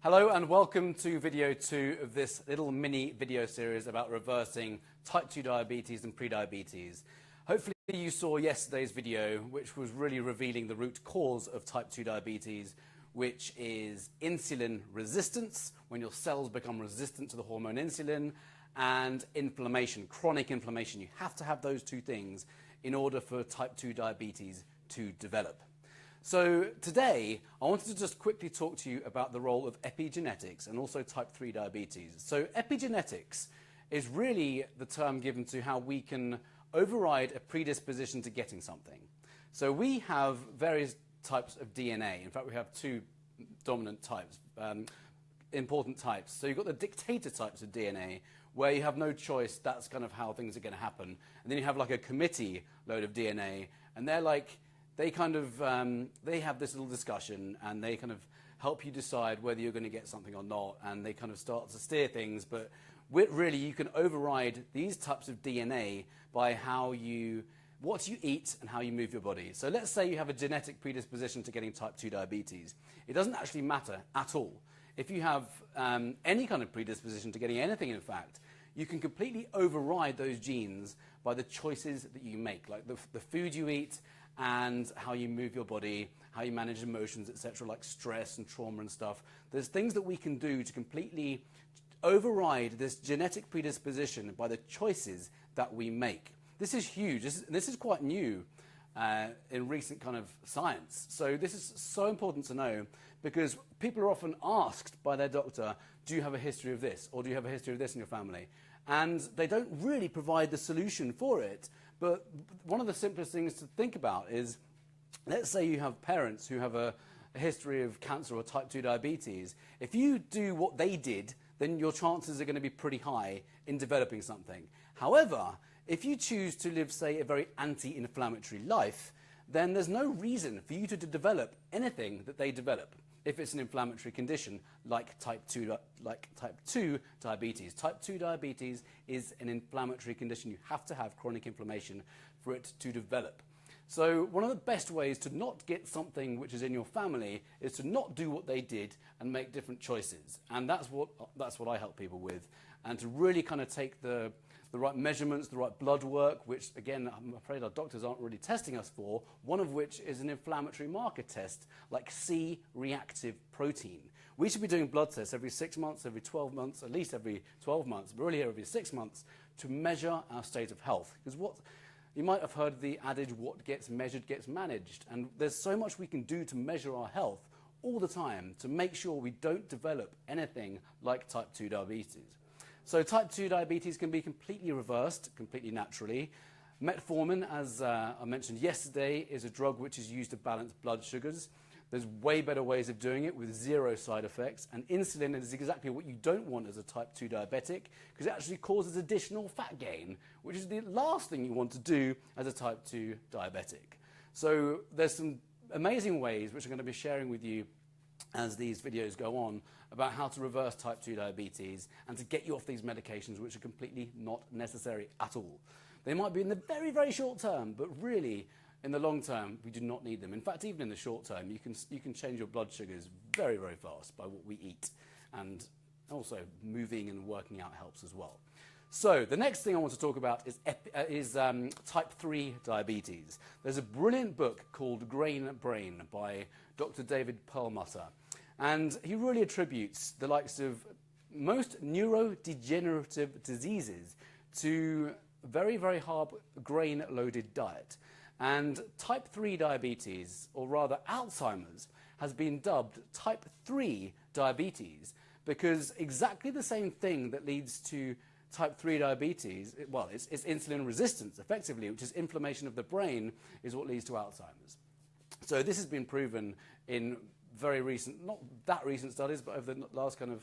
Hello and welcome to video 2 of this little mini video series about reversing type 2 diabetes and prediabetes. Hopefully you saw yesterday's video, which was really revealing the root cause of type 2 diabetes, which is insulin resistance, when your cells become resistant to the hormone insulin, and inflammation, chronic inflammation. You have to have those two things in order for type 2 diabetes to develop. So today, I wanted to just quickly talk to you about the role of epigenetics and also type 3 diabetes. So epigenetics is really the term given to how we can override a predisposition to getting something. So we have various types of DNA. In fact, we have two dominant types, important types. So you've got the dictator types of DNA, where you have no choice, that's kind of how things are going to happen. And then you have like a committee load of DNA, and they're like, they have this little discussion and they kind of help you decide whether you're going to get something or not, and they kind of start to steer things. But really, you can override these types of DNA by what you eat and how you move your body. So let's say you have a genetic predisposition to getting type 2 diabetes. It doesn't actually matter at all. If you have any kind of predisposition to getting anything, in fact, you can completely override those genes by the choices that you make, like the food you eat, and how you move your body, how you manage emotions, etc., like stress and trauma and stuff. There's things that we can do to completely override this genetic predisposition by the choices that we make. This is huge. This is quite new in recent kind of science. So this is so important to know, because people are often asked by their doctor, do you have a history of this, or do you have a history of this in your family? And they don't really provide the solution for it. But one of the simplest things to think about is, let's say you have parents who have a history of cancer or type 2 diabetes. If you do what they did, then your chances are going to be pretty high in developing something. However, if you choose to live, say, a very anti-inflammatory life, then there's no reason for you to develop anything that they develop if it's an inflammatory condition like type 2 diabetes. Type 2 diabetes is an inflammatory condition. You have to have chronic inflammation for it to develop. So one of the best ways to not get something which is in your family is to not do what they did and make different choices. And that's what I help people with, and to really kind of take the right measurements, the right blood work, which, again, I'm afraid our doctors aren't really testing us for, one of which is an inflammatory marker test, like C-reactive protein. We should be doing blood tests every 6 months, every 12 months, at least every 12 months, but really every 6 months, to measure our state of health. Because you might have heard the adage, what gets measured gets managed. And there's so much we can do to measure our health all the time to make sure we don't develop anything like type 2 diabetes. So type 2 diabetes can be completely reversed, completely naturally. Metformin, as I mentioned yesterday, is a drug which is used to balance blood sugars. There's way better ways of doing it with zero side effects. And insulin is exactly what you don't want as a type 2 diabetic, because it actually causes additional fat gain, which is the last thing you want to do as a type 2 diabetic. So there's some amazing ways which I'm going to be sharing with you as these videos go on, about how to reverse type 2 diabetes and to get you off these medications which are completely not necessary at all. They might be in the very, very short term, but really, in the long term, we do not need them. In fact, even in the short term, you can change your blood sugars very, very fast by what we eat. And also, moving and working out helps as well. So the next thing I want to talk about is type 3 diabetes. There's a brilliant book called Grain Brain by Dr. David Perlmutter. And he really attributes the likes of most neurodegenerative diseases to very, very hard grain-loaded diet. And type 3 diabetes, or rather Alzheimer's, has been dubbed type 3 diabetes, because exactly the same thing that leads to type 3 diabetes, it's insulin resistance, effectively, which is inflammation of the brain, is what leads to Alzheimer's. So this has been proven in very recent, not that recent studies, but over the last kind of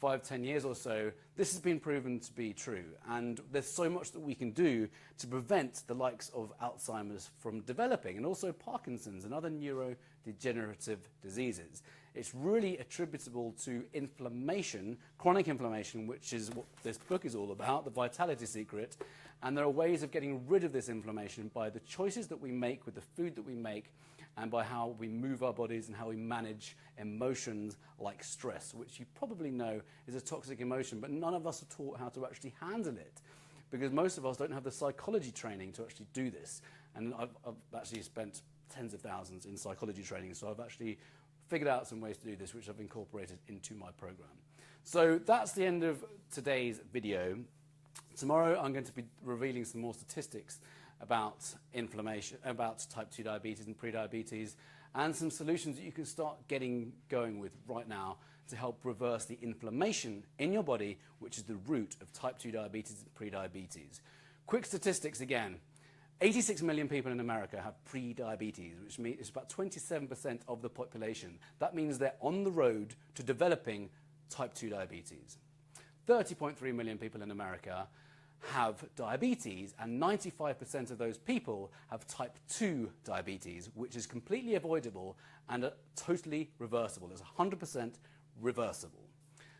5-10 years or so, this has been proven to be true. And there's so much that we can do to prevent the likes of Alzheimer's from developing, and also Parkinson's and other neurodegenerative diseases. It's really attributable to inflammation, chronic inflammation, which is what this book is all about, the vitality secret. And there are ways of getting rid of this inflammation by the choices that we make with the food that we make, and by how we move our bodies and how we manage emotions like stress, which you probably know is a toxic emotion, but none of us are taught how to actually handle it, because most of us don't have the psychology training to actually do this. And I've actually spent tens of thousands in psychology training, so I've actually figured out some ways to do this, which I've incorporated into my program. So that's the end of today's video. Tomorrow I'm going to be revealing some more statistics about inflammation, about type 2 diabetes and prediabetes, and some solutions that you can start getting going with right now to help reverse the inflammation in your body, which is the root of type 2 diabetes and prediabetes. Quick statistics again. 86 million people in America have pre-diabetes, which means it's about 27% of the population. That means they're on the road to developing type 2 diabetes. 30.3 million people in America have diabetes, and 95% of those people have type 2 diabetes, which is completely avoidable and totally reversible. It's 100% reversible.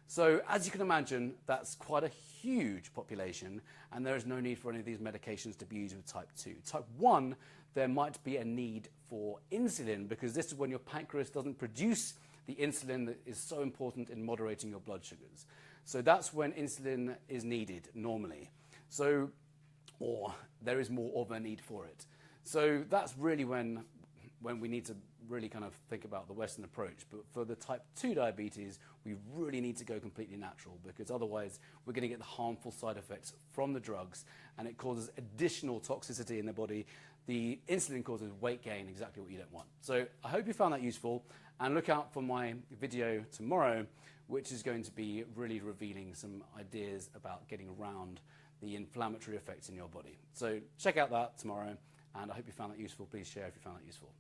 So as you can imagine, that's quite a huge population, and there is no need for any of these medications to be used with type 2. Type 1, there might be a need for insulin, because this is when your pancreas doesn't produce the insulin that is so important in moderating your blood sugars. So that's when insulin is needed normally. So, or there is more of a need for it. So that's really when we need to really kind of think about the Western approach. But for the type 2 diabetes, we really need to go completely natural, because otherwise we're going to get the harmful side effects from the drugs, and it causes additional toxicity in the body. The insulin causes weight gain, exactly what you don't want. So I hope you found that useful, and look out for my video tomorrow, which is going to be really revealing some ideas about getting around the inflammatory effects in your body. So check out that tomorrow, and I hope you found that useful. Please share if you found that useful.